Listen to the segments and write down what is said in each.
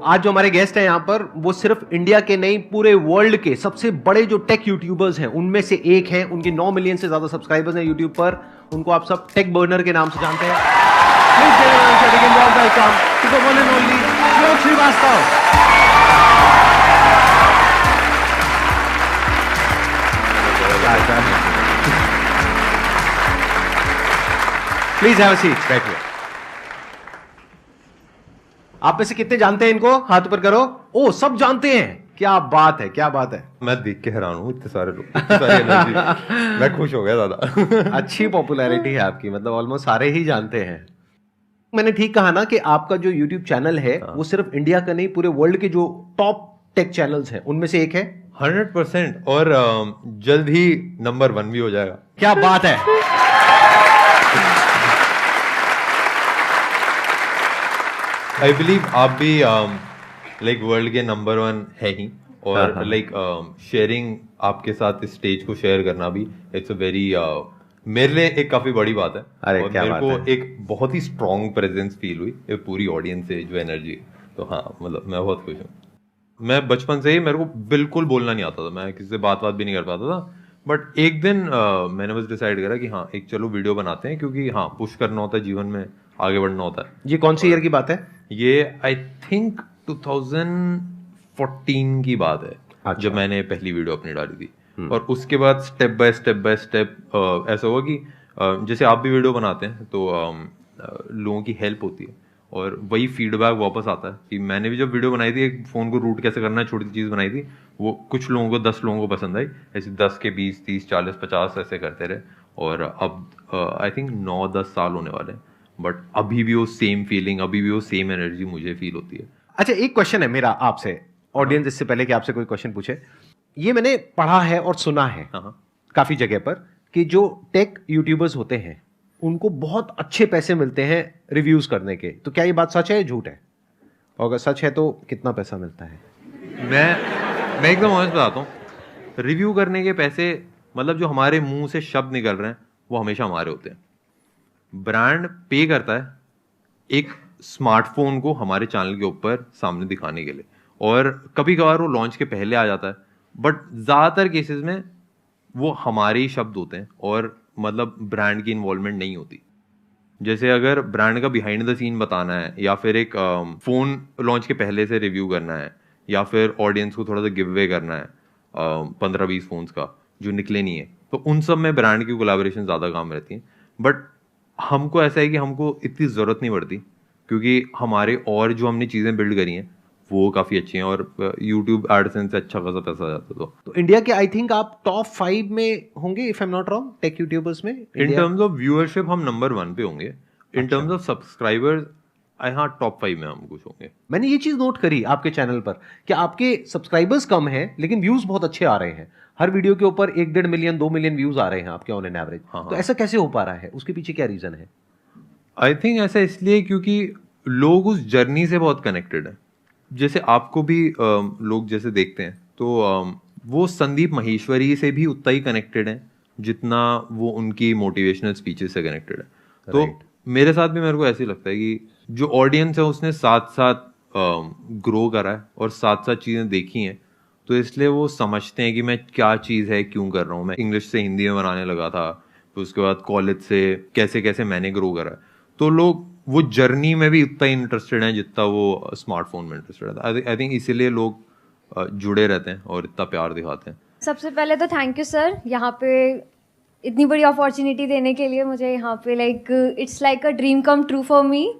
आज जो हमारे गेस्ट हैं यहाँ पर वो सिर्फ इंडिया के नहीं पूरे वर्ल्ड के सबसे बड़े जो टेक यूट्यूबर्स हैं उनमें से एक हैं। उनके 9 मिलियन से ज्यादा सब्सक्राइबर्स हैं यूट्यूब पर। उनको आप सब टेक बर्नर के नाम से जानते हैं। Srivastava. Please have a seat right here. आप में से कितने जानते हैं इनको? हाथ ऊपर करो। ओ, सब जानते हैं। क्या बात है, क्या बात है। मैं देख के हैरान हूँ, इतने सारे लोग, इतनी सारी एनर्जी। मैं खुश हो गया ज्यादा। अच्छी पॉपुलैरिटी है आपकी, मतलब ऑलमोस्ट सारे ही जानते हैं। मैंने ठीक कहा ना कि आपका जो YouTube चैनल है वो सिर्फ इंडिया का नहीं पूरे वर्ल्ड के जो टॉप टेक चैनल्स हैं उनमें से एक है। 100% और जल्द ही नंबर 1 भी हो जाएगा। क्या बात है। आई बिलीव आप भी लाइक वर्ल्ड के नंबर 1 है ही, और लाइक शेयरिंग आपके साथ इस स्टेज को शेयर करना भी इट्स अ वेरी मेरे लिए एक काफी बड़ी बात है। अरे और क्या मेरे बात को है। एक बहुत ही स्ट्रॉन्ग प्रेजेंस फील हुई ये पूरी ऑडियंस से, जो एनर्जी। तो हाँ, मतलब मैं बहुत खुश हूँ। मैं बचपन से ही, मेरे को बिल्कुल बोलना नहीं आता था, मैं किसी से बात भी नहीं कर पाता था। बट एक दिन मैंने बस डिसाइड करा कि हाँ, एक चलो वीडियो बनाते हैं, क्योंकि हाँ, पुश करना होता है जीवन में, आगे बढ़ना होता है। ये कौन सी ईयर की बात है? ये आई थिंक 2014 की बात है। अच्छा। जब मैंने पहली वीडियो अपनी डाली थी। और उसके बाद स्टेप बाय स्टेप ऐसा हुआ कि जैसे आप भी वीडियो बनाते हैं तो लोगों की हेल्प होती है और वही फीडबैक वापस आता है कि मैंने भी जब वीडियो बनाई थी, एक फ़ोन को रूट कैसे करना है, छोटी सी चीज़ बनाई थी, वो कुछ लोगों को 10 लोगों को पसंद आई। ऐसे 10 के 20 30 40 50 ऐसे करते रहे, और अब आई थिंक 9-10 साल होने वाले हैं। बट अभी भी वो सेम फीलिंग, अभी भी वो सेम एनर्जी मुझे फील होती है। अच्छा, एक क्वेश्चन है मेरा आपसे, ऑडियंस, इससे पहले कि आपसे कोई क्वेश्चन पूछे। ये मैंने पढ़ा है और सुना है काफी जगह पर कि जो टेक यूट्यूबर्स होते हैं उनको बहुत अच्छे पैसे मिलते हैं रिव्यूज करने के। तो क्या ये बात सच है या झूठ है? और अगर सच है तो कितना पैसा मिलता है? मैं एकदम ऑनेस्ट बताता हूँ, रिव्यू करने के पैसे, मतलब जो हमारे मुंह से शब्द निकल रहे हैं वो हमेशा हमारे होते हैं। ब्रांड पे करता है एक स्मार्टफोन को हमारे चैनल के ऊपर सामने दिखाने के लिए, और कभी कभार वो लॉन्च के पहले आ जाता है, बट ज़्यादातर केसेस में वो हमारे ही शब्द होते हैं और मतलब ब्रांड की इन्वॉल्वमेंट नहीं होती। जैसे अगर ब्रांड का बिहाइंड द सीन बताना है, या फिर एक फ़ोन लॉन्च के पहले से रिव्यू करना है, या फिर ऑडियंस को थोड़ा सा गिव अवे करना है 15-20 फोन्स का जो निकले नहीं है, तो उन सब में ब्रांड की कोलैबोरेशन ज़्यादा काम रहती है। बट हमको ऐसा है कि हमको इतनी ज़रूरत नहीं पड़ती, क्योंकि हमारे और जो हमने चीज़ें बिल्ड करी हैं वो काफ़ी अच्छी हैं, और यूट्यूब एडसेंस से अच्छा खासा पैसा आ जाता है। तो इंडिया के आई थिंक आप टॉप 5 में होंगे, if I am not wrong, tech YouTubers में। इन टर्म्स ऑफ व्यूअरशिप हम नंबर 1 पे होंगे। इन टर्म्स ऑफ सब्सक्राइबर्स हाँ, टॉप 5 में हम कुछ होंगे। मैंने ये चीज नोट करी आपके चैनल पर कि आपके सब्सक्राइबर्स कम हैं लेकिन व्यूज बहुत अच्छे आ रहे हैं। हर वीडियो के ऊपर 1-1.5 मिलियन 2 मिलियन व्यूज आ रहे हैं आपके ऑन एन एवरेज। तो ऐसा कैसे हो पा रहा है? उसके पीछे क्या रीजन है? आई थिंक ऐसा इसलिए क्योंकि लोग उस जर्नी से बहुत कनेक्टेड है। जैसे आपको भी लोग जैसे देखते हैं तो वो संदीप माहेश्वरी से भी उतना ही कनेक्टेड है जितना वो उनकी मोटिवेशनल स्पीचेस से कनेक्टेड है। तो मेरे साथ भी मेरे को ऐसे लगता है कि जो ऑडियंस है उसने साथ साथ ग्रो करा है और साथ साथ चीज़ें देखी हैं, तो इसलिए वो समझते हैं कि मैं क्या चीज़ है, क्यों कर रहा हूँ। मैं इंग्लिश से हिंदी में बनाने लगा था, फिर उसके बाद कॉलेज से कैसे कैसे मैंने ग्रो करा, तो लोग वो जर्नी में भी उतना ही इंटरेस्टेड हैं जितना वो स्मार्टफोन में इंटरेस्टेड है। आई थिंक इसीलिए लोग जुड़े रहते हैं और इतना प्यार दिखाते हैं। सबसे पहले तो थैंक यू सर, यहाँ पे इतनी बड़ी अपॉर्चुनिटी देने के लिए मुझे। यहाँ पे it's like a dream come true for me.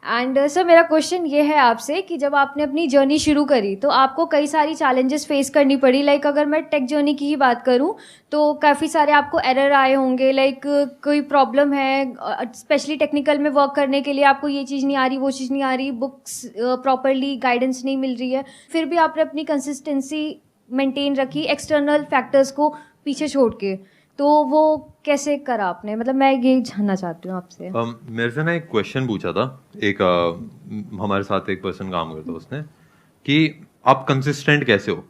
And sir, मेरा क्वेश्चन ये है आपसे कि जब आपने अपनी जर्नी शुरू करी तो आपको कई सारी चैलेंजेस फेस करनी पड़ी। अगर मैं टेक जर्नी की ही बात करूं तो काफ़ी सारे आपको एरर आए होंगे। कोई प्रॉब्लम है, स्पेशली टेक्निकल में वर्क करने के लिए आपको ये चीज़ नहीं आ रही, वो चीज़ नहीं आ रही, बुक्स प्रॉपरली गाइडेंस नहीं मिल रही है, फिर भी आपने अपनी कंसिस्टेंसी मेंटेन रखी एक्सटर्नल फैक्टर्स को पीछे छोड़ के। तो वो कैसे करा आपने? मतलब मैं ये जानना चाहती हूँ आपसे। मेरे से ना एक क्वेश्चन पूछा था एक हमारे साथ एक पर्सन काम करता है, उसने कि आप कंसिस्टेंट कैसे हो?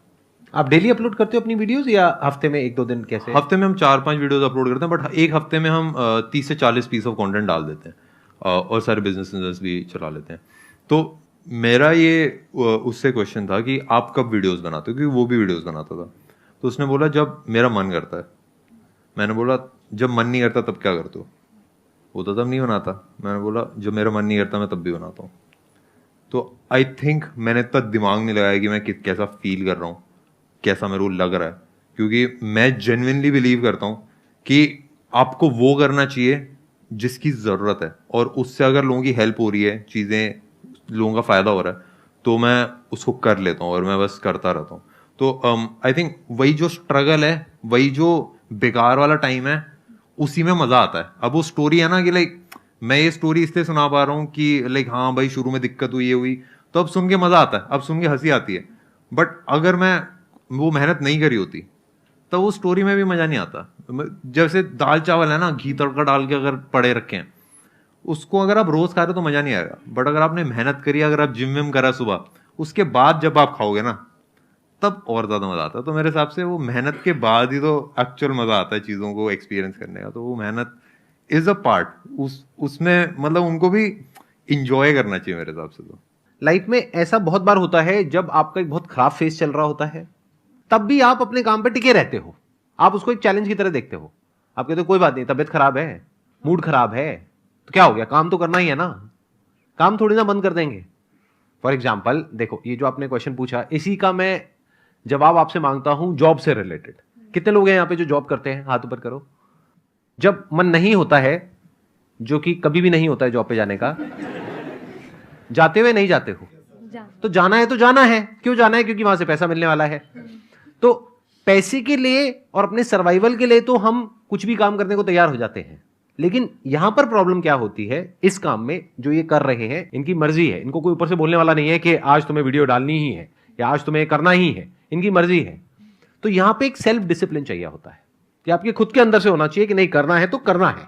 आप डेली अपलोड करते हो अपनी वीडियोस या हफ्ते में 1-2 दिन? कैसे? हफ्ते में हम 4-5 वीडियोस अपलोड करते हैं, बट एक हफ्ते में हम 30 से 40 पीस ऑफ कंटेंट डाल देते हैं और सारे बिजनेस भी चला लेते हैं। तो मेरा ये उससे क्वेश्चन था कि आप कब वीडियोस बनाते हो, क्योंकि वो भी वीडियोस बनाता था। तो उसने बोला जब मेरा मन करता है। मैंने बोला जब मन नहीं करता तब क्या करते हो? वो तो तब नहीं बनाता। मैंने बोला जब मेरा मन नहीं करता मैं तब भी बनाता हूँ। तो आई थिंक मैंने इतना दिमाग नहीं लगाया कि मैं कैसा फील कर रहा हूँ, कैसा मेरे को लग रहा है, क्योंकि मैं जेन्युइनली बिलीव करता हूँ कि आपको वो करना चाहिए जिसकी ज़रूरत है, और उससे अगर लोगों की हेल्प हो रही है, चीज़ें लोगों का फ़ायदा हो रहा है, तो मैं उसको कर लेता हूँ और मैं बस करता रहता हूँ। तो आई थिंक वही जो स्ट्रगल है, वही जो बेकार वाला टाइम है, उसी में मज़ा आता है। अब वो स्टोरी है ना कि लाइक मैं ये स्टोरी इसलिए सुना पा रहा हूँ कि लाइक हाँ भाई शुरू में दिक्कत हुई, ये हुई, तो अब सुन के मज़ा आता है, अब सुन के हंसी आती है। बट अगर मैं वो मेहनत नहीं करी होती तो वो स्टोरी में भी मज़ा नहीं आता। जैसे दाल चावल है ना, घी तड़का डाल के अगर पड़े रखे हैं, उसको अगर आप रोज खा रहे हो तो मजा नहीं आएगा। बट अगर आपने मेहनत करी, अगर आप जिम विम करा सुबह, उसके बाद जब आप खाओगे ना, तब और ज्यादा मजा आता है। तो मेरे हिसाब से वो मेहनत के बाद ही तो एक्चुअल मजा आता है चीजों को एक्सपीरियंस करने का। तो वो मेहनत इज अ पार्ट, उसमें मतलब उनको भी इंजॉय करना चाहिए मेरे हिसाब से। तो लाइफ में ऐसा बहुत बार होता है जब आपका एक बहुत खराब फेस चल रहा होता है, तब भी आप अपने काम पे टिके रहते हो। आप उसको एक चैलेंज की तरह देखते हो। आप कहते हो कोई बात नहीं, तबीयत खराब है, मूड खराब है, तो क्या हो गया, काम तो करना ही है ना, काम थोड़ी ना बंद कर देंगे। फॉर एग्जाम्पल देखो, ये जो आपने क्वेश्चन पूछा, इसी का मैं जवाब आपसे मांगता हूं जॉब से रिलेटेड। कितने लोग हैं यहां पे जो जॉब करते हैं? हाथ ऊपर करो। जब मन नहीं होता है, जो कि कभी भी नहीं होता है जॉब पे जाने का, जाते हुए नहीं जाते हो? तो जाना है तो जाना है। क्यों जाना है? क्योंकि वहां से पैसा मिलने वाला है। तो पैसे के लिए और अपने सर्वाइवल के लिए तो हम कुछ भी काम करने को तैयार हो जाते हैं। लेकिन यहां पर प्रॉब्लम क्या होती है इस काम में, जो ये कर रहे हैं, इनकी मर्जी है, इनको कोई ऊपर से बोलने वाला नहीं है कि आज तुम्हें वीडियो डालनी ही है या आज तुम्हें करना ही है, इनकी मर्जी है। तो यहां पे एक सेल्फ डिसिप्लिन चाहिए होता है कि आपके खुद के अंदर से होना चाहिए कि नहीं, करना है तो करना है।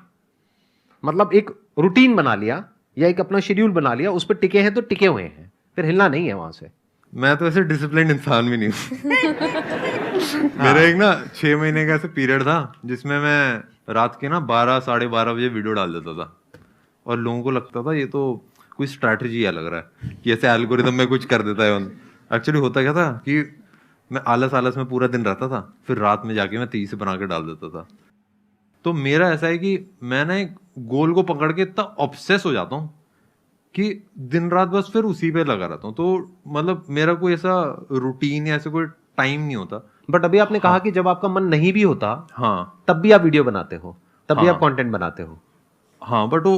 मतलब एक रूटीन बना लिया या एक अपना शेड्यूल बना लिया, उस पर टिके हैं तो टिके हुए हैं, फिर हिलना नहीं है वहां से। मैं तो ऐसे डिसिप्लिन इंसान भी नहीं हूँ। मेरा एक ना 6 महीने का ऐसा पीरियड था जिसमें मैं रात के ना 12 साढ़े 12 बजे वीडियो डाल देता था, और लोगों को लगता था ये तो कोई स्ट्रैटेजी है लग रहा है कि ऐसे एल्गोरिदम में कुछ कर देता है। एक्चुअली होता क्या था कि मैं आलस आलस में पूरा दिन रहता था, फिर रात में जाके मैं तेजी से बना के डाल देता था। तो मेरा ऐसा है कि मैं ना एक गोल को पकड़ के इतना ऑब्सेस हो जाता हूँ कि दिन रात बस फिर उसी पे लगा रहता हूँ। तो मतलब मेरा कोई ऐसा रूटीन या ऐसा कोई टाइम नहीं होता। बट अभी आपने कहा कि जब आपका मन नहीं भी होता, हाँ, तब भी आप वीडियो बनाते हो, तब भी हाँ, आप कंटेंट बनाते हो। हाँ, बट वो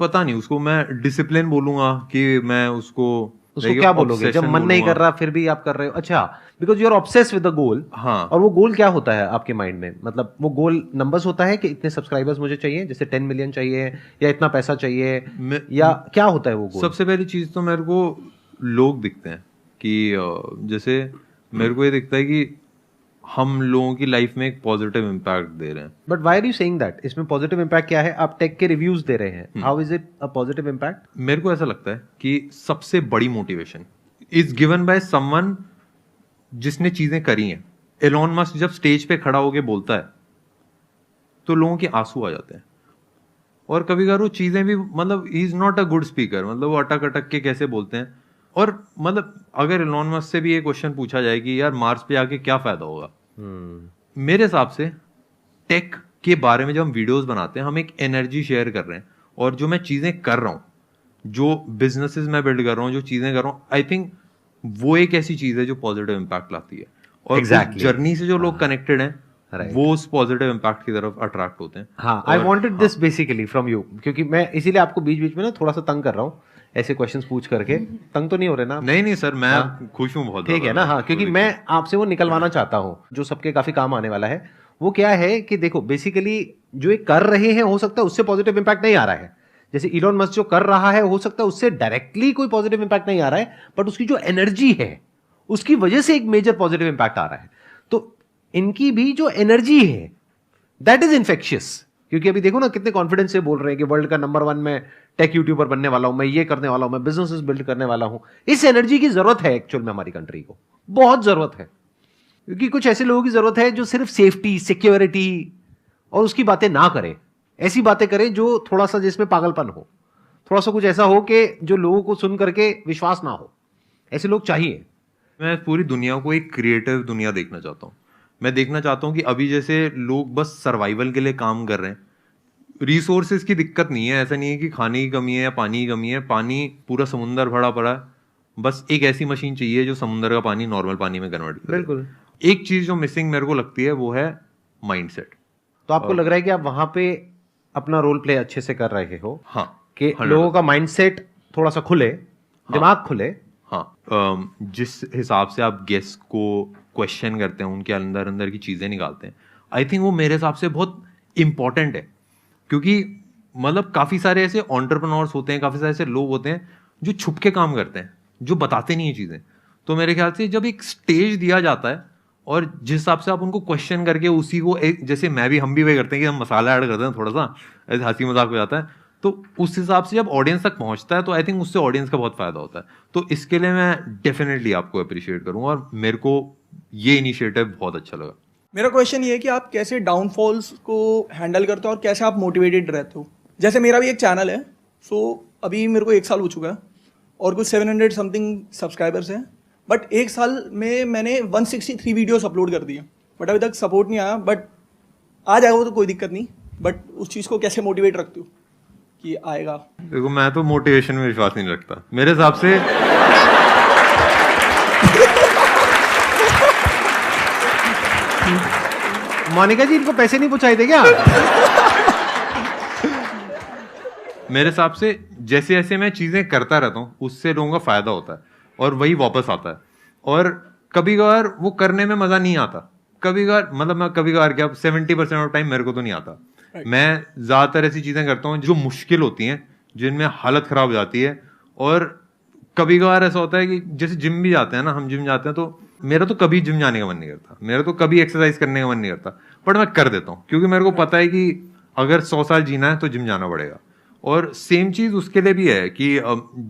पता नहीं उसको मैं डिसिप्लिन बोलूंगा कि मैं उसको क्या बोलोगे? जब मन नहीं कर रहा फिर भी आप कर रहे हो? अच्छा, because you are obsessed with the goal. हाँ। और वो गोल क्या होता है आपके माइंड में? मतलब वो गोल नंबर्स होता है कि इतने सब्सक्राइबर्स मुझे चाहिए, जैसे 10 मिलियन चाहिए या इतना पैसा चाहिए, या क्या होता है वो गोल? सबसे पहली चीज तो मेरे को लोग दिखते हैं कि जैसे मेरे को ये दिखता है कि हम लोगों की लाइफ में एक पॉजिटिव इम्पैक्ट दे रहे हैं। But why are you saying that? इसमें पॉजिटिव इम्पैक्ट क्या है? आप टेक के रिव्यूज दे रहे हैं, how is it a positive impact? मेरे को ऐसा लगता है कि सबसे बड़ी motivation is given by someone जिसने चीजें करी हैं। एलोन मस्क जब स्टेज पे खड़ा होके बोलता है तो लोगों के आंसू आ जाते हैं, और कभी कभार वो चीजें भी मतलब he is not a good speaker, मतलब वो अटक अटक के कैसे बोलते हैं। और मतलब अगर एलोन मस्क से भी ये क्वेश्चन पूछा जाए कि यार मार्स पे आके क्या फायदा होगा, मेरे हिसाब से टेक के बारे में जब हम वीडियोस बनाते हैं, हम एक एनर्जी शेयर कर रहे हैं। और जो मैं चीजें कर रहा हूँ, जो बिजनेसेस मैं बिल्ड कर रहा हूँ, जो चीजें कर रहा हूँ, आई थिंक वो एक ऐसी चीज है जो पॉजिटिव इम्पैक्ट लाती है। और जर्नी से जो लोग कनेक्टेड हैं, वो उस पॉजिटिव इम्पैक्ट की तरफ अट्रैक्ट होते हैं। हाँ, I wanted this basically from you, क्योंकि मैं इसीलिए आपको बीच बीच में ना थोड़ा सा तंग कर रहा हूँ ऐसे क्वेश्चंस पूछ करके। तंग तो नहीं हो रहे ना? नहीं सर, मैं खुश हूँ बहुत। ठीक है ना? हाँ, क्योंकि मैं आपसे वो निकलवाना चाहता हूँ जो सबके काफी काम आने वाला है। वो क्या है कि देखो, बेसिकली जो ये कर रहे हैं, हो सकता है उससे पॉजिटिव इंपैक्ट नहीं आ रहा है। जैसे इलॉन मस्क जो कर रहा है, हो सकता है उससे डायरेक्टली कोई पॉजिटिव इंपैक्ट नहीं आ रहा है, बट उसकी जो एनर्जी है उसकी वजह से एक मेजर पॉजिटिव इंपैक्ट आ रहा है। तो इनकी भी जो एनर्जी है दैट इज इन्फेक्शियस। क्योंकि अभी देखो ना कितने कॉन्फिडेंस से बोल रहे हैं कि वर्ल्ड का नंबर 1 मैं टेक यूट्यूबर बनने वाला हूं, मैं ये करने वाला हूं, मैं बिजनेसेस बिल्ड करने वाला हूं। इस एनर्जी की जरूरत है एक्चुअल में, हमारी कंट्री को बहुत जरूरत है। क्योंकि कुछ ऐसे लोगों की जरूरत है जो सिर्फ सेफ्टी, सिक्योरिटी और उसकी बातें ना करें, ऐसी बातें करें जो थोड़ा सा जिसमें पागलपन हो। थोड़ा सा कुछ ऐसा हो कि जो लोगों को सुन करके विश्वास ना हो, ऐसे लोग चाहिए। मैं पूरी दुनिया को एक क्रिएटिव दुनिया देखना चाहता हूँ। मैं देखना चाहता हूँ कि अभी जैसे लोग बस सर्वाइवल के लिए काम कर रहे हैं, रिसोर्सेज की दिक्कत नहीं है, ऐसा नहीं है कि खाने की कमी है या पानी की कमी है, पानी पूरा समुंदर भरा पड़ा है, बस एक ऐसी मशीन चाहिए जो समुंदर का पानी नॉर्मल पानी में कन्वर्ट करे। बिल्कुल। एक चीज जो मिसिंग मेरे को लगती है वो है माइंडसेट। तो आपको लग रहा है कि आप वहां पे अपना रोल प्ले अच्छे से कर रहे हो? हाँ, कि लोगों का माइंडसेट थोड़ा सा खुले, दिमाग खुले। हाँ, जिस हिसाब से आप गेस्ट को क्वेश्चन करते हैं, उनके अंदर अंदर की चीजें निकालते हैं, आई थिंक वो मेरे हिसाब से बहुत इंपॉर्टेंट है। क्योंकि मतलब काफी सारे ऐसे एंटरप्रेन्योर्स होते हैं, काफी सारे ऐसे लोग होते हैं जो छुप के काम करते हैं, जो बताते नहीं है चीजें। तो मेरे ख्याल से जब एक स्टेज दिया जाता है और जिस हिसाब से आप उनको क्वेश्चन करके उसी को एक, जैसे हम भी वही करते हैं कि हम मसाला ऐड करते हैं, थोड़ा सा ऐसे हंसी मजाक हो जाता है, तो उस हिसाब से जब ऑडियंस तक पहुंचता है तो आई थिंक उससे ऑडियंस का बहुत फायदा होता है। तो इसके लिए मैं डेफिनेटली आपको अप्रिशिएट करूंगा और मेरे को ये इनिशिएटिव बहुत अच्छा लगा। मेरा क्वेश्चन ये है कि आप कैसे डाउनफॉल्स को हैंडल करते हो और कैसे आप मोटिवेटेड रहते हो। जैसे मेरा भी एक चैनल है, सो अभी मेरे को 1 साल हो चुका है और कुछ 700 समथिंग सब्सक्राइबर्स हैं, बट 1 साल में मैंने 163 वीडियोस अपलोड कर दिए, बट अभी तक सपोर्ट नहीं आया। बट आ जाएगा वो तो कोई दिक्कत नहीं, बट उस चीज़ को कैसे मोटिवेट रखते हो कि आएगा? देखो, मैं तो मोटिवेशन में विश्वास नहीं रखता। मेरे हिसाब से मोनिका जी, इनको पैसे नहीं पहुंचाए थे क्या? मेरे हिसाब से जैसे जैसे मैं चीजें करता रहता हूँ उससे लोगों का फायदा होता है और वही वापस आता है। और कभी कभार वो करने में मजा नहीं आता, कभी कभार मतलब मैं कभी कभार क्या 70% ऑफ टाइम मेरे को तो नहीं आता। मैं ज्यादातर ऐसी चीजें करता हूँ जो मुश्किल होती हैं, जिनमें हालत खराब हो जाती है। और कभी कभार ऐसा होता है कि जैसे जिम भी जाते हैं ना, हम जिम जाते हैं तो मेरा तो कभी जिम जाने का मन नहीं करता, मेरा तो कभी एक्सरसाइज करने का मन नहीं करता, बट मैं कर देता हूँ क्योंकि मेरे को पता है कि अगर 100 साल जीना है तो जिम जाना पड़ेगा। और सेम चीज उसके लिए भी है कि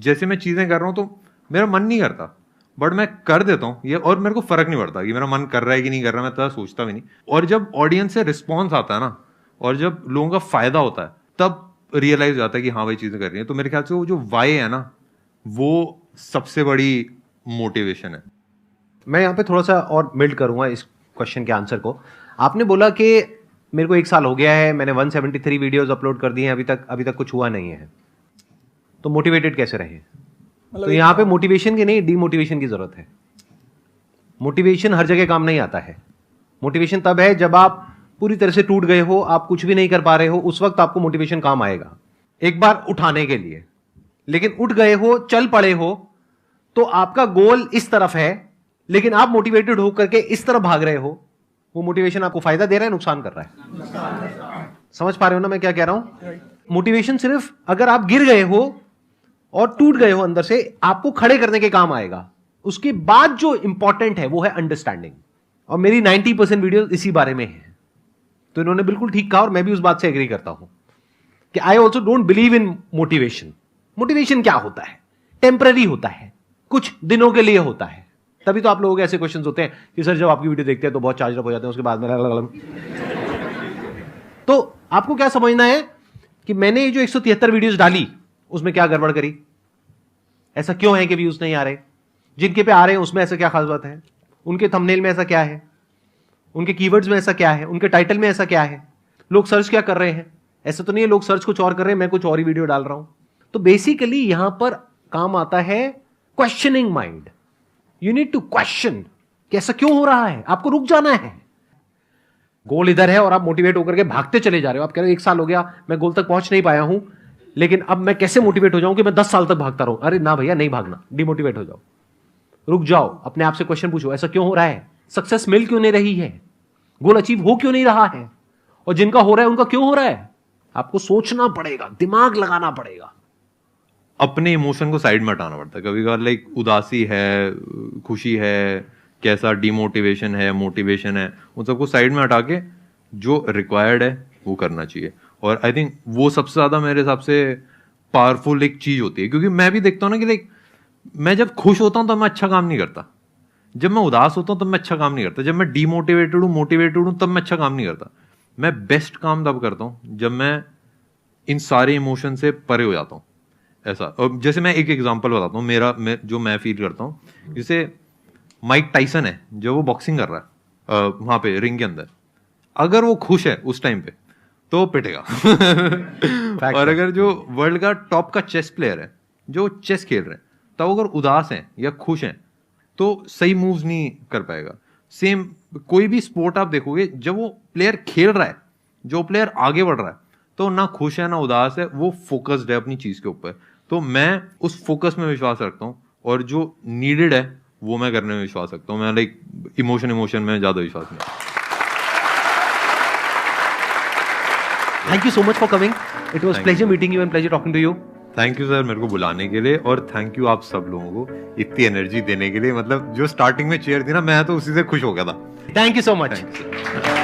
जैसे मैं चीजें कर रहा हूँ तो मेरा मन नहीं करता, बट मैं कर देता हूँ ये, और मेरे को फर्क नहीं पड़ता कि मेरा मन कर रहा है कि नहीं कर रहा, मैं तो सोचता भी नहीं। और जब ऑडियंस से रिस्पॉन्स आता है ना, और जब लोगों का फायदा होता है, तब रियलाइज हो जाता है कि हाँ भाई चीजें कर रही है। तो मेरे ख्याल से वो जो वाई है ना, वो सबसे बड़ी मोटिवेशन है। मैं यहाँ पे थोड़ा सा और बिल्ड करूंगा इस क्वेश्चन के आंसर को। आपने बोला कि मेरे को 1 साल हो गया है, मैंने 173 वीडियोस अपलोड कर दिए हैं, अभी तक कुछ हुआ नहीं है, तो मोटिवेटेड कैसे रहे? तो यहाँ पे मोटिवेशन की नहीं, डीमोटिवेशन की जरूरत है। मोटिवेशन हर जगह काम नहीं आता है। मोटिवेशन तब है जब आप पूरी तरह से टूट गए हो, आप कुछ भी नहीं कर पा रहे हो, उस वक्त आपको मोटिवेशन काम आएगा एक बार उठाने के लिए। लेकिन उठ गए हो, चल पड़े हो, तो आपका गोल इस तरफ है, लेकिन आप मोटिवेटेड होकर के इस तरफ भाग रहे हो, वो मोटिवेशन आपको फायदा दे रहा है, नुकसान कर रहा है? समझ पा रहे हो ना मैं क्या कह रहा हूं? मोटिवेशन सिर्फ अगर आप गिर गए हो और टूट गए हो अंदर से, आपको खड़े करने के काम आएगा। उसके बाद जो इंपॉर्टेंट है वो है अंडरस्टैंडिंग, और मेरी 90% वीडियो इसी बारे में है। तो इन्होंने बिल्कुल ठीक कहा और मैं भी उस बात से एग्री करता हूं कि I also don't believe in motivation. Motivation क्या होता है? टेम्पररी होता है, कुछ दिनों के लिए होता है। तभी तो आप लोगों के ऐसे क्वेश्चंस होते हैं कि सर जब आपकी वीडियो देखते हैं तो बहुत चार्ज अप हो जाते हैं, उसके बाद में तो आपको क्या समझना है कि मैंने ये जो 173 वीडियोस डाली उसमें क्या गड़बड़ करी? ऐसा क्यों है कि व्यूज नहीं आ रहे? जिनके पे आ रहे हैं उसमें ऐसा क्या खास बात है? उनके थंबनेल में ऐसा क्या है? उनके कीवर्ड्स में ऐसा क्या है? उनके टाइटल में ऐसा क्या है? लोग सर्च क्या कर रहे हैं? ऐसा तो नहीं है लोग सर्च कुछ और कर रहे हैं, मैं कुछ और ही वीडियो डाल रहा हूं। तो बेसिकली यहां पर काम आता है questioning mind. You need to question कि ऐसा क्यों हो रहा है, आपको रुक जाना है। गोल इधर है और आप मोटिवेट होकर के भागते चले जा रहे हो। आप कह रहे हो 1 साल हो गया, मैं गोल तक पहुंच नहीं पाया हूं, लेकिन अब मैं कैसे मोटिवेट हो जाऊं कि मैं 10 साल तक भागता रहूं? अरे ना भैया, नहीं भागना, डिमोटिवेट हो जाओ, रुक जाओ, अपने आप से क्वेश्चन पूछो, ऐसा क्यों हो रहा है? सक्सेस मिल क्यों नहीं रही है? गोल अचीव हो क्यों नहीं रहा है? और जिनका हो रहा है उनका क्यों हो रहा है? आपको सोचना पड़ेगा, दिमाग लगाना पड़ेगा। अपने इमोशन को साइड में हटाना पड़ता है। कभी कभार लाइक उदासी है, खुशी है, कैसा डिमोटिवेशन है, मोटिवेशन है, उन सबको साइड में हटा के जो रिक्वायर्ड है वो करना चाहिए। और आई थिंक वो सबसे ज्यादा मेरे हिसाब से पावरफुल एक चीज होती है। क्योंकि मैं भी देखता हूँ ना कि लाइक मैं जब खुश होता हूँ तब मैं अच्छा काम नहीं करता, जब मैं उदास होता हूँ तब मैं अच्छा काम नहीं करता, जब मैं डीमोटिवेटेड हूँ, मोटिवेटेड हूँ, तब मैं अच्छा काम नहीं करता। मैं बेस्ट काम तब करता हूँ जब मैं इन सारे इमोशन से परे हो जाता हूँ। ऐसा। और जैसे मैं एक एग्जांपल बताता हूँ जो मैं फील करता हूँ, जैसे माइक टाइसन है, जो वो बॉक्सिंग कर रहा है वहां पे रिंग के अंदर, अगर वो खुश है उस टाइम पे तो पिटेगा और अगर जो वर्ल्ड का टॉप का चेस प्लेयर है, जो चेस खेल रहे हैं, तब अगर उदास हैं या खुश हैं तो सही मूव्स नहीं कर पाएगा। सेम कोई भी स्पोर्ट आप देखोगे, जब वो प्लेयर खेल रहा है, जो प्लेयर आगे बढ़ रहा है, तो ना खुश है ना उदास है, वो फोकस्ड है अपनी चीज के ऊपर। तो मैं उस फोकस में विश्वास रखता हूँ और जो नीडेड है वो मैं करने में विश्वास रखता हूँ। मैं लाइक इमोशन में ज्यादा विश्वास नहीं। Thank you so much for coming, it was pleasure meeting you and pleasure talking to you. Thank you sir मेरे को बुलाने के लिए, और थैंक यू आप सब लोगों को इतनी एनर्जी देने के लिए। मतलब जो स्टार्टिंग में चेयर थी ना, मैं तो उसी से खुश हो गया था। Thank you so much. Thank you sir.